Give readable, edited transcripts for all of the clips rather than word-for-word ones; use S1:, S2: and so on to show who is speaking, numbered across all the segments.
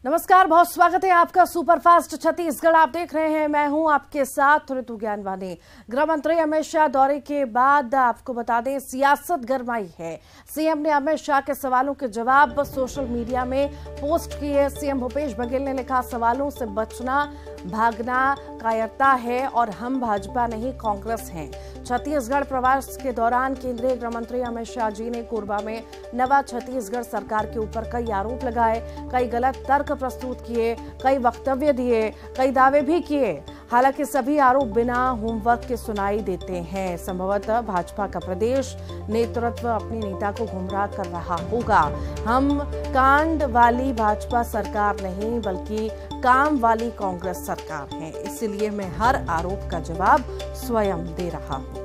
S1: नमस्कार, बहुत स्वागत है आपका सुपरफास्ट छत्तीसगढ़। आप देख रहे हैं, मैं हूं आपके साथ ऋतु ज्ञानवानी। गृह मंत्री अमित शाह दौरे के बाद आपको बता दें सियासत गरमाई है। सीएम ने अमित शाह के सवालों के जवाब सोशल मीडिया में पोस्ट किए। सीएम भूपेश बघेल ने लिखा, सवालों से बचना भागना कायरता है और हम भाजपा नहीं कांग्रेस हैं। छत्तीसगढ़ प्रवास के दौरान केंद्रीय गृह मंत्री अमित शाह जी ने कोरबा में नवा छत्तीसगढ़ सरकार के ऊपर कई आरोप लगाए, कई गलत तर्क प्रस्तुत किए, कई वक्तव्य दिए, कई दावे भी किए। हालांकि सभी आरोप बिना होमवर्क के सुनाई देते हैं। संभवतः भाजपा का प्रदेश नेतृत्व अपनी नेता को गुमराह कर रहा होगा। हम कांड वाली भाजपा सरकार नहीं बल्कि काम वाली कांग्रेस सरकार है, इसलिए मैं हर आरोप का जवाब स्वयं दे रहा हूं।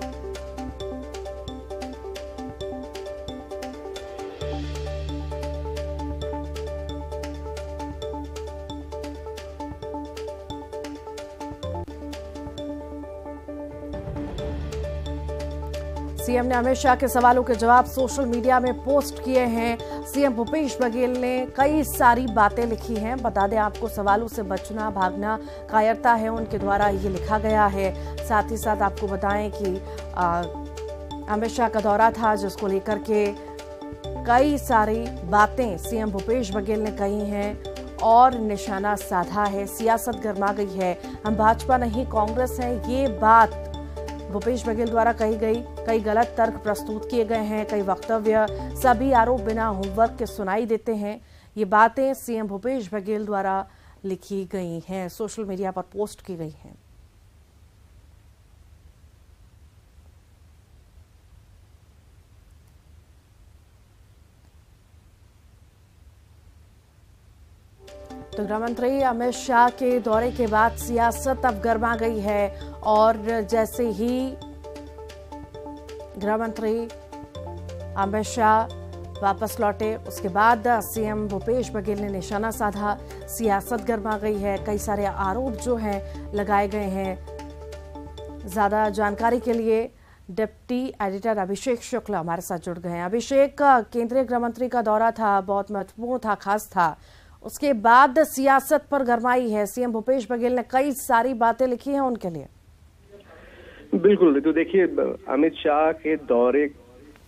S1: सीएम ने अमित शाह के सवालों के जवाब सोशल मीडिया में पोस्ट किए हैं। सीएम भूपेश बघेल ने कई सारी बातें लिखी हैं। बता दें आपको, सवालों से बचना भागना कायरता है, उनके द्वारा ये लिखा गया है। साथ ही साथ आपको बताएं कि अमित शाह का दौरा था, जिसको लेकर के कई सारी बातें सीएम भूपेश बघेल ने कही हैं और निशाना साधा है। सियासत गरमा गई है, हम भाजपा नहीं कांग्रेस हैं, ये बात भूपेश बघेल द्वारा कही गई। कई गलत तर्क प्रस्तुत किए गए हैं, कई वक्तव्य, सभी आरोप बिना होमवर्क के सुनाई देते हैं। ये बातें सीएम भूपेश बघेल द्वारा लिखी गई हैं, सोशल मीडिया पर पोस्ट की गई हैं। तो गृह मंत्री अमित शाह के दौरे के बाद सियासत अब गरमा गई है और जैसे ही गृह मंत्री अमित शाह वापस लौटे, उसके बाद सीएम भूपेश बघेल ने निशाना साधा। सियासत गरमा गई है, कई सारे आरोप जो हैं लगाए गए हैं। ज्यादा जानकारी के लिए डिप्टी एडिटर अभिषेक शुक्ल हमारे साथ जुड़ गए हैं। अभिषेक, केंद्रीय गृह मंत्री का दौरा था, बहुत महत्वपूर्ण था, खास था, उसके बाद सियासत पर गरमाई है। सीएम भूपेश बघेल ने कई सारी बातें लिखी हैं उनके लिए।
S2: बिल्कुल, तो देखिए, अमित शाह के दौरे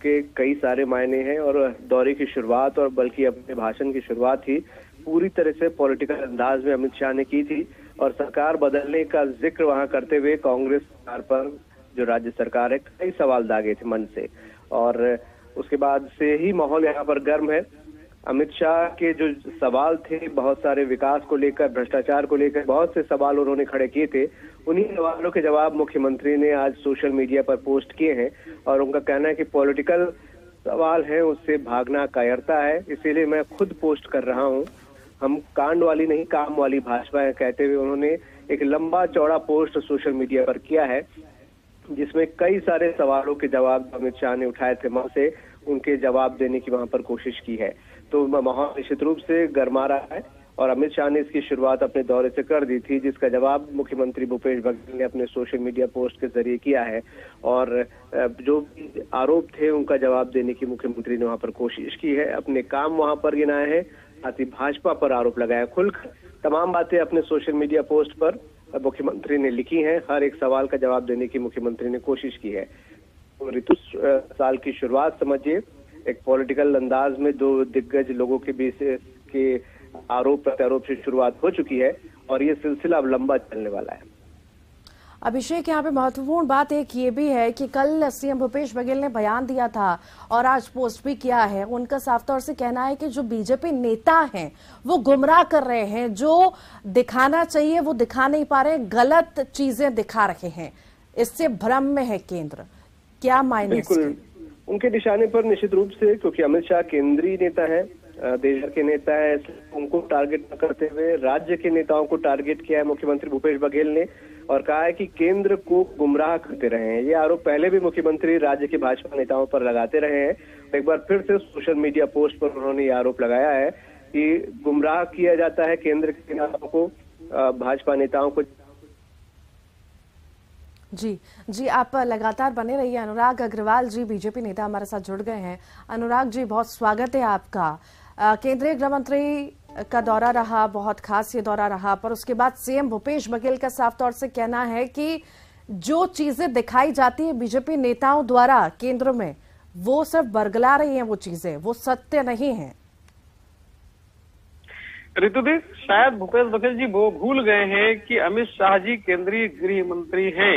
S2: के कई सारे मायने हैं और दौरे की शुरुआत और बल्कि अपने भाषण की शुरुआत ही पूरी तरह से पॉलिटिकल अंदाज में अमित शाह ने की थी और सरकार बदलने का जिक्र वहां करते हुए कांग्रेस सरकार पर, जो राज्य सरकार है, कई सवाल दागे थे मन से। और उसके बाद से ही माहौल यहाँ पर गर्म है। अमित शाह के जो सवाल थे, बहुत सारे विकास को लेकर, भ्रष्टाचार को लेकर बहुत से सवाल उन्होंने खड़े किए थे। उन्हीं सवालों के जवाब मुख्यमंत्री ने आज सोशल मीडिया पर पोस्ट किए हैं और उनका कहना है कि पॉलिटिकल सवाल है, उससे भागना कायरता है, इसीलिए मैं खुद पोस्ट कर रहा हूं। हम कांड वाली नहीं काम वाली भाजपा है, कहते हुए उन्होंने एक लंबा चौड़ा पोस्ट सोशल मीडिया पर किया है, जिसमें कई सारे सवालों के जवाब अमित शाह ने उठाए थे मन से, उनके जवाब देने की वहां पर कोशिश की है। तो माहौल निश्चित रूप से गरमा रहा है और अमित शाह ने इसकी शुरुआत अपने दौरे से कर दी थी, जिसका जवाब मुख्यमंत्री भूपेश बघेल ने अपने सोशल मीडिया पोस्ट के जरिए किया है और जो आरोप थे उनका जवाब देने की मुख्यमंत्री ने वहां पर कोशिश की है। अपने काम वहां पर गिनाए हैं, साथ ही भाजपा पर आरोप लगाया। खुलकर तमाम बातें अपने सोशल मीडिया पोस्ट पर मुख्यमंत्री ने लिखी हैं। हर एक सवाल का जवाब देने की मुख्यमंत्री ने कोशिश की है। ऋतु साल की शुरुआत समझिए, एक पॉलिटिकल अंदाज में दो दिग्गज लोगों के बीच के आरोप प्रत्यारोप से शुरुआत हो चुकी है और ये सिलसिला अब लंबा चलने वाला है।
S1: अभिषेक, यहाँ पे महत्वपूर्ण बात एक ये भी है कि कल सीएम भूपेश बघेल ने बयान दिया था और आज पोस्ट भी किया है। उनका साफ तौर से कहना है कि जो बीजेपी नेता हैं वो गुमराह कर रहे हैं, जो दिखाना चाहिए वो दिखा नहीं पा रहे, गलत चीजें दिखा रहे हैं, इससे भ्रम में है केंद्र। क्या मायने?
S2: बिल्कुल, उनके निशाने पर निश्चित रूप से, क्योंकि अमित शाह केंद्रीय नेता है, देश के नेता है, उनको टारगेट न करते हुए राज्य के नेताओं को टारगेट किया है मुख्यमंत्री भूपेश बघेल ने और कहा है कि केंद्र को गुमराह करते रहे हैं। ये आरोप पहले भी मुख्यमंत्री राज्य के भाजपा नेताओं पर लगाते रहे हैं। एक बार फिर से सोशल मीडिया पोस्ट पर उन्होंने ये आरोप लगाया है कि गुमराह किया जाता है केंद्र के नेताओं को, भाजपा नेताओं को।
S1: जी, आप लगातार बने रहिए। अनुराग अग्रवाल जी, बीजेपी नेता, हमारे साथ जुड़ गए हैं। अनुराग जी, बहुत स्वागत है आपका। केंद्रीय गृह मंत्री का दौरा रहा, बहुत खास ये दौरा रहा, पर उसके बाद सीएम भूपेश बघेल का साफ तौर से कहना है कि जो चीजें दिखाई जाती है बीजेपी नेताओं द्वारा केंद्र में, वो सिर्फ बरगला रही हैं, वो चीजें वो सत्य नहीं है।
S3: ऋतुदी, शायद भूपेश बघेल जी वो भूल गए हैं कि अमित शाह जी केंद्रीय गृह मंत्री हैं।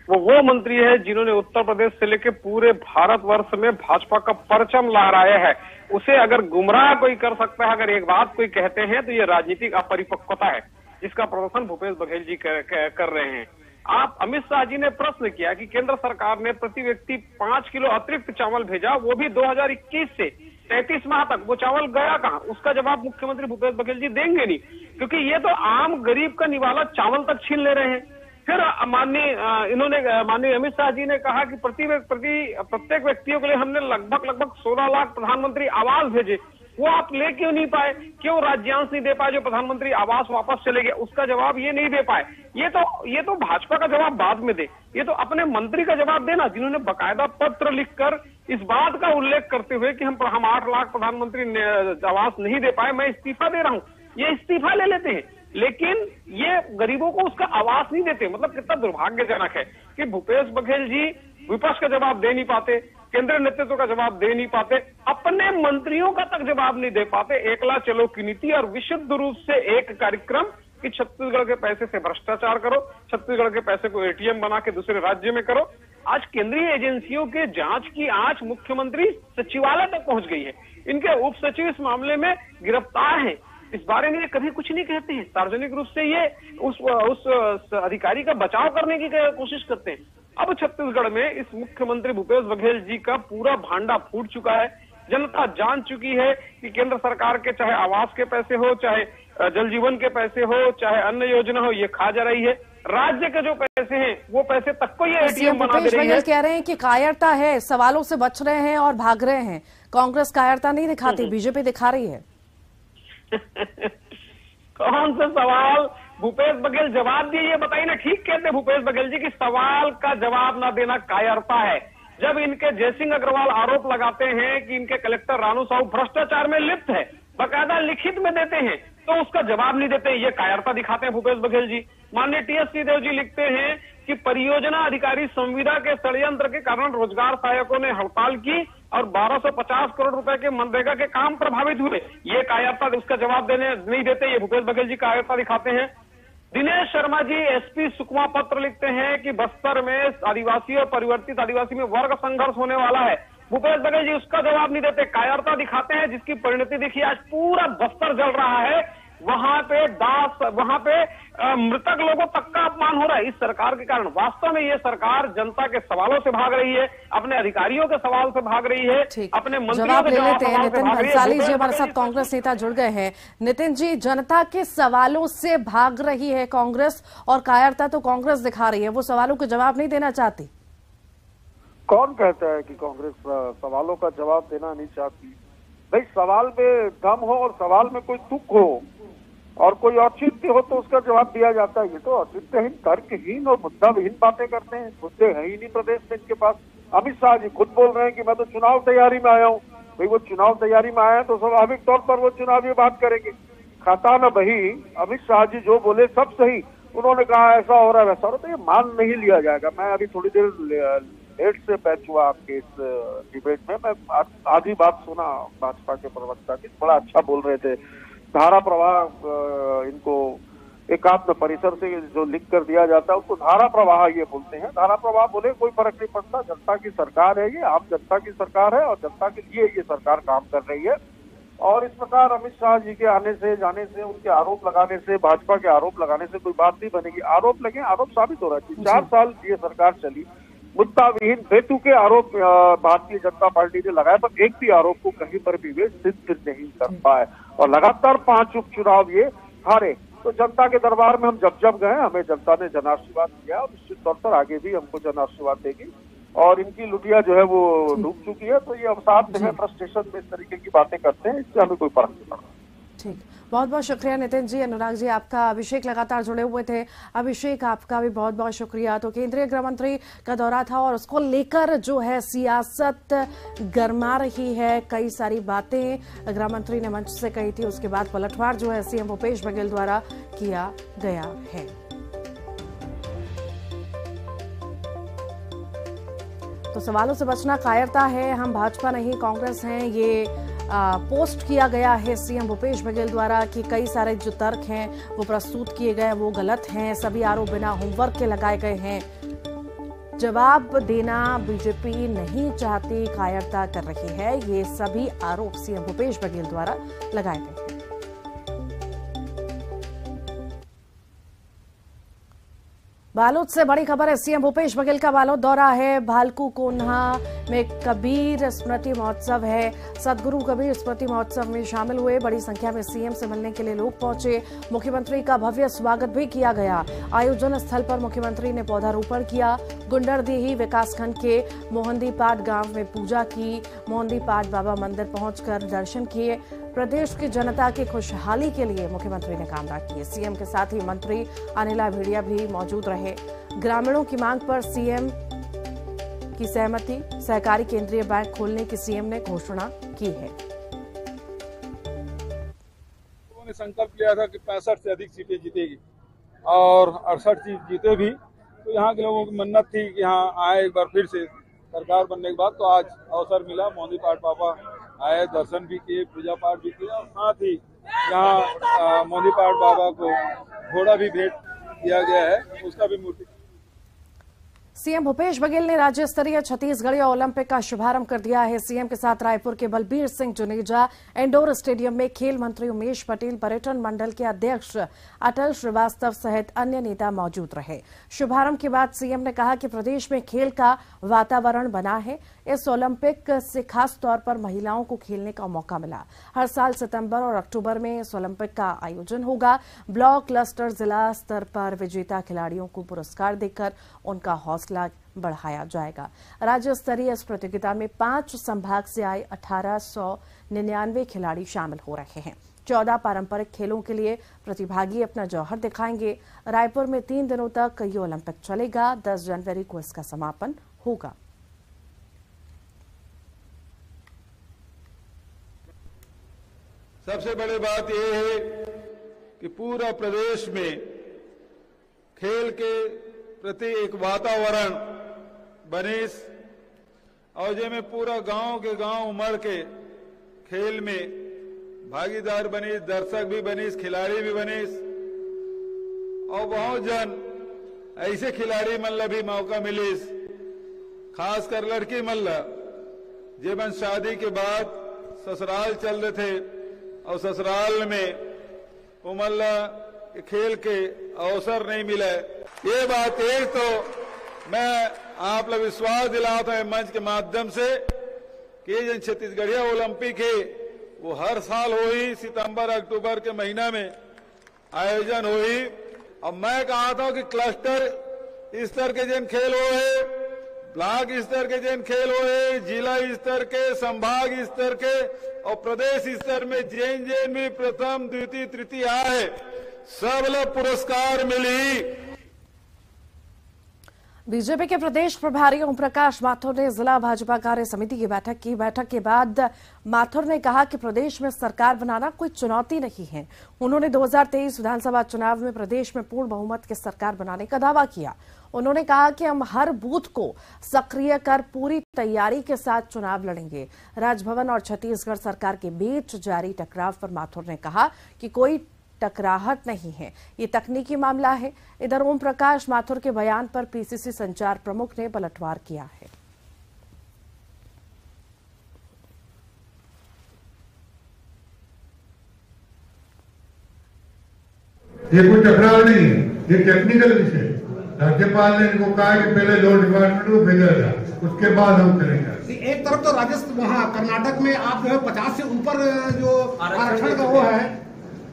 S3: वो मंत्री है जिन्होंने उत्तर प्रदेश से लेकर पूरे भारतवर्ष में भाजपा का परचम लहराया है। उसे अगर गुमराह कोई कर सकता है, अगर एक बात कोई कहते हैं तो ये राजनीतिक अपरिपक्वता है, जिसका प्रदर्शन भूपेश बघेल जी कर रहे हैं। आप अमित शाह जी ने प्रश्न किया कि केंद्र सरकार ने प्रति व्यक्ति 5 किलो अतिरिक्त चावल भेजा, वो भी 2021 से 33 माह तक, वो चावल गया कहां? उसका जवाब मुख्यमंत्री भूपेश बघेल जी देंगे नहीं, क्योंकि ये तो आम गरीब का निवाला चावल तक छीन ले रहे हैं। फिर माननीय अमित शाह जी ने कहा कि प्रत्येक व्यक्तियों के लिए हमने लगभग 16 लाख प्रधानमंत्री आवास भेजे, वो आप ले क्यों नहीं पाए? क्यों राज्यांश नहीं दे पाए जो प्रधानमंत्री आवास वापस चले गए? उसका जवाब ये नहीं दे पाए। ये तो भाजपा का जवाब बाद में दे, ये तो अपने मंत्री का जवाब देना, जिन्होंने बकायदा पत्र लिखकर इस बात का उल्लेख करते हुए कि हम 8 लाख प्रधानमंत्री आवास नहीं दे पाए, मैं इस्तीफा दे रहा हूं, ये इस्तीफा ले लेते हैं, लेकिन ये गरीबों को उसका आवास नहीं देते। मतलब कितना दुर्भाग्यजनक है कि भूपेश बघेल जी विपक्ष का जवाब दे नहीं पाते, केंद्रीय नेतृत्व का जवाब दे नहीं पाते, अपने मंत्रियों का तक जवाब नहीं दे पाते। एकला चलो की नीति और विशुद्ध रूप से एक कार्यक्रम कि छत्तीसगढ़ के पैसे से भ्रष्टाचार करो, छत्तीसगढ़ के पैसे को एटीएम बना के दूसरे राज्य में करो। आज केंद्रीय एजेंसियों के जांच की आंच मुख्यमंत्री सचिवालय तक पहुंच गई है। इनके उप सचिव इस मामले में गिरफ्तार हैं। इस बारे में ये कभी कुछ नहीं कहते हैं, सार्वजनिक रूप से ये उस अधिकारी का बचाव करने की कोशिश करते हैं। अब छत्तीसगढ़ में इस मुख्यमंत्री भूपेश बघेल जी का पूरा भांडा फूट चुका है। जनता जान चुकी है कि केंद्र सरकार के चाहे आवास के पैसे हो, चाहे जल जीवन के पैसे हो, चाहे अन्य योजना हो, ये खा जा रही है। राज्य के जो पैसे हैं वो पैसे तक को ये एटीएम बना दे रही है।
S1: कह रहे हैं कि कायरता है, सवालों से बच रहे हैं और भाग रहे हैं। कांग्रेस कायरता नहीं दिखाती, बीजेपी दिखा रही है।
S3: कौन से सवाल? भूपेश बघेल जवाब दिए, ये बताइए ना। ठीक कहते भूपेश बघेल जी कि सवाल का जवाब ना देना कायरता है। जब इनके जयसिंह अग्रवाल आरोप लगाते हैं कि इनके कलेक्टर रानू साहू भ्रष्टाचार में लिप्त है, बकायदा लिखित में देते हैं, तो उसका जवाब नहीं देते, ये कायरता दिखाते हैं भूपेश बघेल जी। माननीय टीएस सिंहदेव जी लिखते हैं कि परियोजना अधिकारी संविदा के षड्यंत्र के कारण रोजगार सहायकों ने हड़ताल की और 1250 करोड़ रुपए के मनरेगा के काम प्रभावित हुए। ये कायरता, उसका जवाब देने नहीं देते, ये भूपेश बघेल जी कायरता दिखाते हैं। दिनेश शर्मा जी एसपी सुकमा पत्र लिखते हैं कि बस्तर में आदिवासी और परिवर्तित आदिवासी में वर्ग संघर्ष होने वाला है। भूपेश बघेल जी उसका जवाब नहीं देते, कायरता दिखाते हैं, जिसकी परिणति देखिए आज पूरा बस्तर जल रहा है। वहां पे मृतक लोगों तक का अपमान हो रहा है इस सरकार के कारण। वास्तव में ये सरकार जनता के सवालों से भाग रही है, अपने अधिकारियों के सवाल से भाग रही है, अपने मंत्रियों के सवाल से भाग रही है।
S1: नितिन भंसाली जी हमारे साथ कांग्रेस नेता जुड़ गए हैं। नितिन जी, जनता के सवालों से भाग रही है कांग्रेस और कायरता तो कांग्रेस दिखा रही है, वो सवालों का जवाब नहीं देना चाहती।
S4: कौन कहता है कि कांग्रेस सवालों का जवाब देना नहीं चाहती? भाई, सवाल में दम हो और सवाल में कोई तुक हो और कोई औचित्य हो तो उसका जवाब दिया जाता है। ये तो औचित्यहीन, तर्कहीन और मुद्दा विहीन बातें करते हैं। मुद्दे है ही नहीं प्रदेश में इनके पास। अमित शाह जी खुद बोल रहे हैं कि मैं तो चुनाव तैयारी में आया हूँ। भाई, वो चुनाव तैयारी में आया है तो स्वाभाविक तौर पर वो चुनावी बात करेंगे। खाता न बही, अमित शाह जी जो बोले सब सही। उन्होंने कहा ऐसा हो रहा है वैसा हो रहा, तो ये मान नहीं लिया जाएगा। मैं अभी थोड़ी देर लेट से बैच हुआ आपके इस डिबेट में, मैं आधी बात सुना भाजपा के प्रवक्ता की, बड़ा अच्छा बोल रहे थे। धारा प्रवाह इनको एकात्म परिसर से जो लिख कर दिया जाता है उसको धारा प्रवाह ये बोलते हैं। धारा प्रवाह बोले कोई फर्क नहीं पड़ता, जनता की सरकार है ये, आम जनता की सरकार है और जनता के लिए ये सरकार काम कर रही है। और इस प्रकार अमित शाह जी के आने से जाने से, उनके आरोप लगाने से, भाजपा के आरोप लगाने से कोई बात नहीं बनेगी। आरोप लगे, आरोप साबित हो रहा है। 4 साल ये सरकार चली, मुद्दा विहीन बेतुके आरोप भारतीय जनता पार्टी ने लगाया, पर एक भी आरोप को कहीं पर भी वे सिद्ध नहीं कर पाए और लगातार 5 उपचुनाव ये हारे। तो जनता के दरबार में हम जब गए, हमें जनता ने जनाशीर्वाद दिया और निश्चित तौर पर आगे भी हमको जनाशीर्वाद देगी। और इनकी लुटिया जो है वो डूब चुकी है, तो ये अवसाद में, फ्रस्ट्रेशन में इस तरीके की बातें करते हैं, इससे हमें कोई फर्क नहीं पड़ता।
S1: ठीक, बहुत बहुत शुक्रिया नितिन जी। अनुराग जी, आपका अभिषेक लगातार जुड़े हुए थे। अभिषेक, आपका भी बहुत बहुत शुक्रिया। तो केंद्रीय गृह मंत्री का दौरा था और उसको लेकर जो है सियासत गर्मा रही है। कई सारी बातें गृह मंत्री ने मंच से कही थी, उसके बाद पलटवार जो है सीएम भूपेश बघेल द्वारा किया गया है। तो सवालों से बचना कायरता है, हम भाजपा नहीं कांग्रेस हैं, ये पोस्ट किया गया है सीएम भूपेश बघेल द्वारा कि कई सारे जो तर्क हैं वो प्रस्तुत किए गए वो गलत हैं, सभी आरोप बिना होमवर्क के लगाए गए हैं। जवाब देना बीजेपी नहीं चाहती, कायरता कर रही है, ये सभी आरोप सीएम भूपेश बघेल द्वारा लगाए गए हैं। बालोद से बड़ी खबर है, सीएम भूपेश बघेल का बालोद दौरा है। भालकू कोन्हा में कबीर स्मृति महोत्सव है, सदगुरु कबीर स्मृति महोत्सव में शामिल हुए बड़ी संख्या में सीएम से मिलने के लिए लोग पहुंचे। मुख्यमंत्री का भव्य स्वागत भी किया गया। आयोजन स्थल पर मुख्यमंत्री ने पौधारोपण किया। गुंडरदेही विकासखंड के मोहंदीपाट गांव में पूजा की। मोहंदीपाट बाबा मंदिर पहुंचकर दर्शन किए। प्रदेश की जनता की खुशहाली के लिए मुख्यमंत्री ने कामना की। सीएम के साथ ही मंत्री अनिला भेड़िया भी मौजूद रहे। ग्रामीणों की मांग पर सीएम की सहमति, सहकारी केंद्रीय बैंक खोलने की सीएम ने घोषणा की है।
S5: उन्होंने संकल्प लिया था कि 65 से अधिक सीटें जीतेगी और 68 सीट जीते भी। तो यहाँ के लोगों की मन्नत थी कि यहाँ आए एक बार फिर से सरकार बनने के बाद। तो आज अवसर मिला, मोहंदीपाट बाबा आए, दर्शन भी किए, पूजा पाठ भी किया और साथ ही यहाँ मोहंदीपाट बाबा को घोड़ा भी भेंट किया गया है, उसका भी मूर्ति।
S1: सीएम भूपेश बघेल ने राज्य स्तरीय छत्तीसगढ़ीय ओलंपिक का शुभारंभ कर दिया है। सीएम के साथ रायपुर के बलबीर सिंह जुनेजा इंडोर स्टेडियम में खेल मंत्री उमेश पटेल, पर्यटन मंडल के अध्यक्ष अटल श्रीवास्तव सहित अन्य नेता मौजूद रहे। शुभारंभ के बाद सीएम ने कहा कि प्रदेश में खेल का वातावरण बना है। इस ओलंपिक से खास तौर पर महिलाओं को खेलने का मौका मिला। हर साल सितंबर और अक्टूबर में इस ओलंपिक का आयोजन होगा। ब्लॉक, क्लस्टर, जिला स्तर पर विजेता खिलाड़ियों को पुरस्कार देकर उनका हौसला बढ़ाया जाएगा। राज्य स्तरीय इस प्रतियोगिता में 5 संभाग से आए 1899 खिलाड़ी शामिल हो रहे हैं। 14 पारंपरिक खेलों के लिए प्रतिभागी अपना जौहर दिखाएंगे। रायपुर में 3 दिनों तक ये ओलंपिक चलेगा। 10 जनवरी को इसका समापन होगा।
S5: सबसे बड़ी बात यह है कि पूरा प्रदेश में खेल के प्रति एक वातावरण बनीस और जिसमें पूरा गांव के गांव उमड़ के खेल में भागीदार बनीस, दर्शक भी बनीस, खिलाड़ी भी बनीस और बहुत जन ऐसे खिलाड़ी मल्ला भी मौका मिलीस, खासकर लड़की मल्ला जीवन शादी के बाद ससुराल चल रहे थे और ससुराल में उमल्ला खेल के अवसर नहीं मिला। ये बात एक तो मैं आप लोग विश्वास दिलाता हूं मंच के माध्यम से कि जो छत्तीसगढ़िया ओलंपिक है वो हर साल हो ही, सितंबर अक्टूबर के महीना में आयोजन हो ही। अब मैं कहा था कि क्लस्टर स्तर के जिन खेल हो है, ब्लॉक स्तर के जिन खेल हो है, जिला स्तर के, संभाग स्तर के और प्रदेश स्तर में जिन जिन भी प्रथम, द्वितीय, तृतीय आए सब लोग पुरस्कार मिली।
S1: बीजेपी के प्रदेश प्रभारी ओम प्रकाश माथुर ने जिला भाजपा कार्य समिति की बैठक की। बैठक के बाद माथुर ने कहा कि प्रदेश में सरकार बनाना कोई चुनौती नहीं है। उन्होंने 2023 विधानसभा चुनाव में प्रदेश में पूर्ण बहुमत की सरकार बनाने का दावा किया। उन्होंने कहा कि हम हर बूथ को सक्रिय कर पूरी तैयारी के साथ चुनाव लड़ेंगे। राजभवन और छत्तीसगढ़ सरकार के बीच जारी टकराव पर माथुर ने कहा कि कोई टकराहट नहीं है, ये तकनीकी मामला है। इधर ओम प्रकाश माथुर के बयान पर पीसीसी संचार प्रमुख ने पलटवार किया है।
S6: ये कोई टकराव नहीं है, ये टेक्निकल विषय। राज्यपाल ने इनको कहा कि पहले लॉ डिपार्टमेंट को भेजा जाए, उसके बाद हम करेंगे।
S7: एक तरफ तो राजस्थान, वहाँ कर्नाटक में आप जो है 50 से ऊपर जो आरक्षण का वो है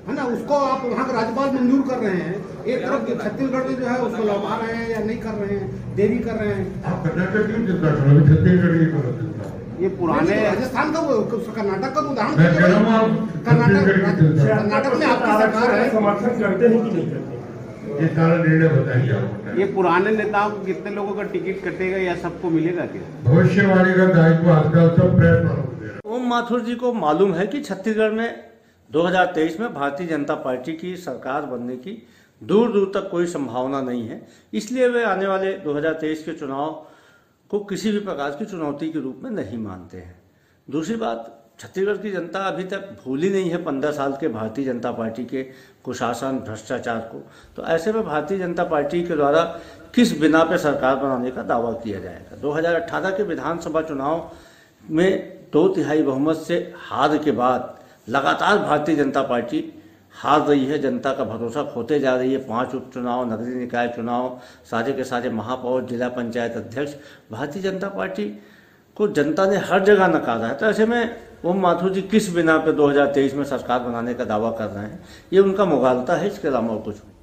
S7: ना, उसको आप वहाँ के राज्यपाल मंजूर कर रहे हैं। एक तरफ छत्तीसगढ़ में जो है उसको लौटा रहे हैं या नहीं कर रहे हैं, देरी कर रहे हैं।
S6: कर्नाटक क्यों चिंता करो, छत्तीसगढ़ की करो चिंता।
S7: ये पुराने राजस्थान का कर्नाटक का उदाहरण, कर्नाटक में आपकी सरकार है,
S8: समर्थन करते हैं कि नहीं करते?
S6: ये सारा निर्णय बताइए आप।
S7: ये पुराने नेताओं को कितने लोगों का टिकट कटेगा या सबको मिलेगा क्या?
S6: भविष्यवाणी का दायित्व आजकल सब प्रेस वालों को दे रहा है।
S9: ओम माथुर जी को मालूम है कि छत्तीसगढ़ में 2023 में भारतीय जनता पार्टी की सरकार बनने की दूर दूर तक कोई संभावना नहीं है, इसलिए वे आने वाले 2023 के चुनाव को किसी भी प्रकार की चुनौती के रूप में नहीं मानते हैं। दूसरी बात, छत्तीसगढ़ की जनता अभी तक भूली नहीं है 15 साल के भारतीय जनता पार्टी के कुशासन, भ्रष्टाचार को। तो ऐसे में भारतीय जनता पार्टी के द्वारा किस बिना पे सरकार बनाने का दावा किया जाएगा। 2018 के विधानसभा चुनाव में 2/3 बहुमत से हार के बाद लगातार भारतीय जनता पार्टी हार रही है, जनता का भरोसा खोते जा रही है। 5 उपचुनाव, नगरीय निकाय चुनाव, सारे के सारे महापौर, जिला पंचायत अध्यक्ष, भारतीय जनता पार्टी को जनता ने हर जगह नकारा है। तो ऐसे में ओम माथुर जी किस बिना पे 2023 में सरकार बनाने का दावा कर रहे हैं, ये उनका मुगालता है, इसके अलावा और कुछ नहीं।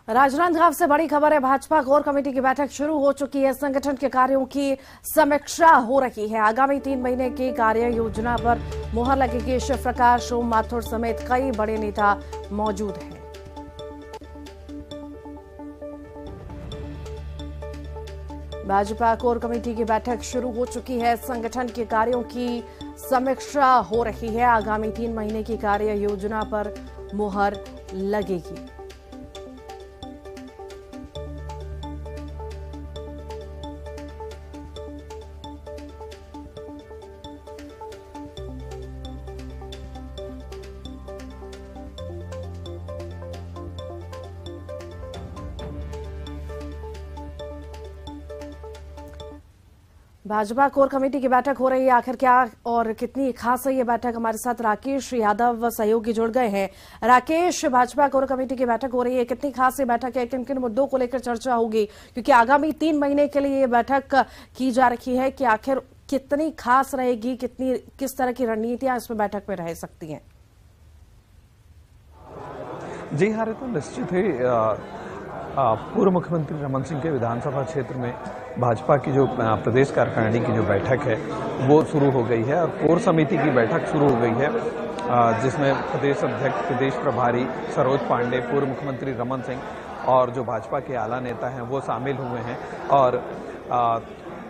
S1: राजनांदगांव से बड़ी खबर है, भाजपा कोर कमेटी की बैठक शुरू हो चुकी है। संगठन के कार्यों की समीक्षा हो रही है। आगामी 3 महीने की कार्य योजना पर मुहर लगेगी। शिव प्रकाश, ओम माथुर समेत कई बड़े नेता मौजूद हैं। भाजपा कोर कमेटी की बैठक शुरू हो चुकी है। संगठन के कार्यों की समीक्षा हो रही है। आगामी 3 महीने की कार्य योजना पर मुहर लगेगी। भाजपा कोर कमेटी की बैठक हो रही है। आखिर क्या और कितनी खास है ये बैठक, हमारे साथ राकेश यादव सहयोगी जुड़ गए हैं। राकेश, भाजपा कोर कमेटी की बैठक हो रही है, कितनी खास ये बैठक है, किन किन मुद्दों को लेकर चर्चा होगी, क्योंकि आगामी 3 महीने के लिए ये बैठक की जा रही है, कि आखिर कितनी खास रहेगी, किस तरह की रणनीतियां इसमें बैठक में रह सकती हैं?
S10: जी हाँ, तो निश्चित ही पूर्व मुख्यमंत्री रमन सिंह के विधानसभा क्षेत्र में भाजपा की जो प्रदेश कार्यकारिणी की जो बैठक है वो शुरू हो गई है और कोर समिति की बैठक शुरू हो गई है, जिसमें प्रदेश अध्यक्ष, प्रदेश प्रभारी सरोज पांडे, पूर्व मुख्यमंत्री रमन सिंह और जो भाजपा के आला नेता हैं वो शामिल हुए हैं। और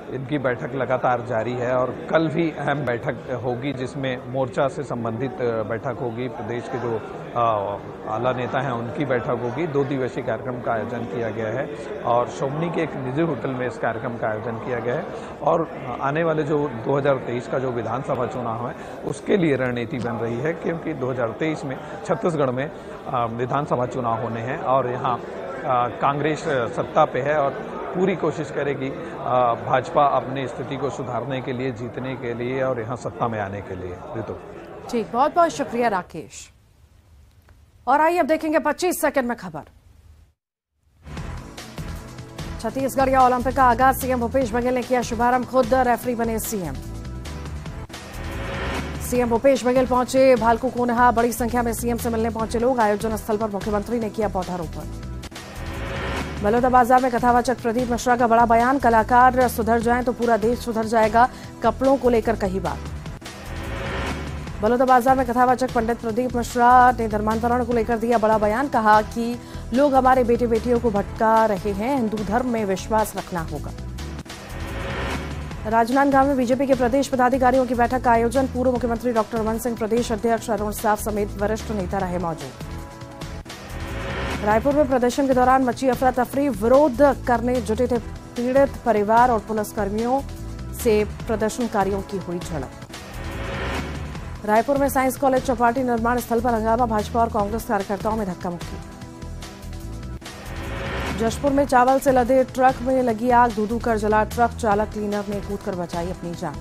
S10: इनकी बैठक लगातार जारी है और कल भी अहम बैठक होगी, जिसमें मोर्चा से संबंधित बैठक होगी, प्रदेश के जो आला नेता हैं उनकी बैठक होगी। 2 दिवसीय कार्यक्रम का आयोजन किया गया है और शोभनी के एक निजी होटल में इस कार्यक्रम का आयोजन किया गया है। और आने वाले जो 2023 का जो विधानसभा चुनाव है उसके लिए रणनीति बन रही है, क्योंकि 2023 में छत्तीसगढ़ में विधानसभा चुनाव होने हैं और यहाँ कांग्रेस सत्ता पे है और पूरी कोशिश करेगी भाजपा अपनी स्थिति को सुधारने के लिए, जीतने के लिए और यहाँ सत्ता में आने के लिए। ऋतु
S1: ठीक, बहुत बहुत शुक्रिया राकेश। और आइए अब देखेंगे 25 सेकंड में खबर। छत्तीसगढ़ ओलंपिक का आगाज, सीएम भूपेश बघेल ने किया शुभारंभ, खुद रेफरी बने सीएम। सीएम भूपेश बघेल पहुंचे भालकू कोनहा, बड़ी संख्या में सीएम से मिलने पहुंचे लोग। आयोजन स्थल पर मुख्यमंत्री ने किया पौधारोपण। बलौदाबाजार में कथावाचक प्रदीप मिश्रा का बड़ा बयान, कलाकार सुधर जाएं तो पूरा देश सुधर जाएगा, कपड़ों को लेकर कही बात। बलौदाबाजार में कथावाचक पंडित प्रदीप मिश्रा ने धर्मांतरण को लेकर दिया बड़ा बयान, कहा कि लोग हमारे बेटे बेटियों को भटका रहे हैं, हिंदू धर्म में विश्वास रखना होगा। राजनांदगांव में बीजेपी के प्रदेश पदाधिकारियों की बैठक का आयोजन, पूर्व मुख्यमंत्री डॉक्टर रमन सिंह, प्रदेश अध्यक्ष अरुण साफ समेत वरिष्ठ नेता रहे मौजूद। रायपुर में प्रदर्शन के दौरान मची अफरा तफरी, विरोध करने जुटे थे पीड़ित परिवार और पुलिसकर्मियों से प्रदर्शनकारियों की हुई झड़प। रायपुर में साइंस कॉलेज चौपाटी निर्माण स्थल पर हंगामा, भाजपा और कांग्रेस कार्यकर्ताओं में धक्का मुक्की। जशपुर में चावल से लदे ट्रक में लगी आग, धू-धू कर जला ट्रक, चालक क्लीनर ने कूदकर बचाई अपनी जान।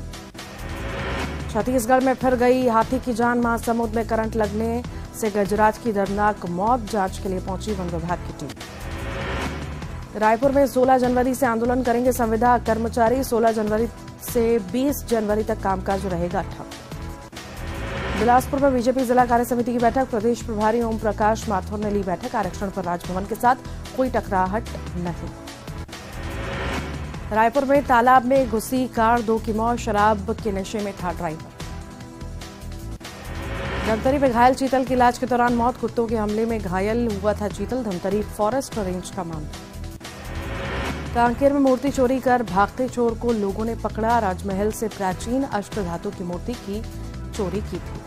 S1: छत्तीसगढ़ में फिर गई हाथी की जान, महासमुंद में करंट लगने से गजराज की दर्दनाक मौत, जांच के लिए पहुंची वन विभाग की टीम। रायपुर में 16 जनवरी से आंदोलन करेंगे संविदा कर्मचारी, 16 जनवरी से 20 जनवरी तक कामकाज रहेगा ठप। बिलासपुर में बीजेपी जिला कार्य समिति की बैठक, प्रदेश प्रभारी ओम प्रकाश माथुर ने ली बैठक, आरक्षण पर राजभवन के साथ कोई टकराहट नहीं। रायपुर में तालाब में घुसी कार, 2 की मौत, शराब के नशे में था ड्राइवर। धमतरी में घायल चीतल की इलाज के दौरान मौत, कुत्तों के हमले में घायल हुआ था चीतल। धमतरी फॉरेस्ट रेंज का मामला। कांकेर में मूर्ति चोरी कर भागते चोर को लोगों ने पकड़ा। राजमहल से प्राचीन अष्टधातु की मूर्ति की चोरी की थी।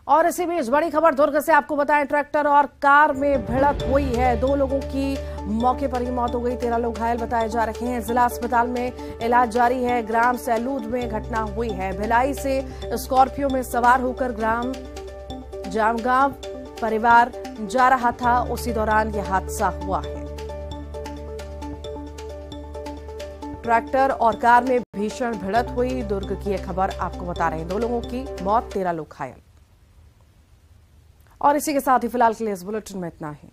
S1: और इसी बीच बड़ी खबर दुर्ग से आपको बताएं, ट्रैक्टर और कार में भिड़ंत हुई है। 2 लोगों की मौके पर ही मौत हो गई, 13 लोग घायल बताए जा रहे हैं। जिला अस्पताल में इलाज जारी है। ग्राम सैलूद में घटना हुई है। भिलाई से स्कॉर्पियो में सवार होकर ग्राम जामगांव परिवार जा रहा था, उसी दौरान यह हादसा हुआ है। ट्रैक्टर और कार में भीषण भिड़ंत हुई। दुर्ग की यह खबर आपको बता रहे हैं। 2 लोगों की मौत, 13 लोग घायल। और इसी के साथ ही फिलहाल के लिए इस बुलेटिन में इतना ही।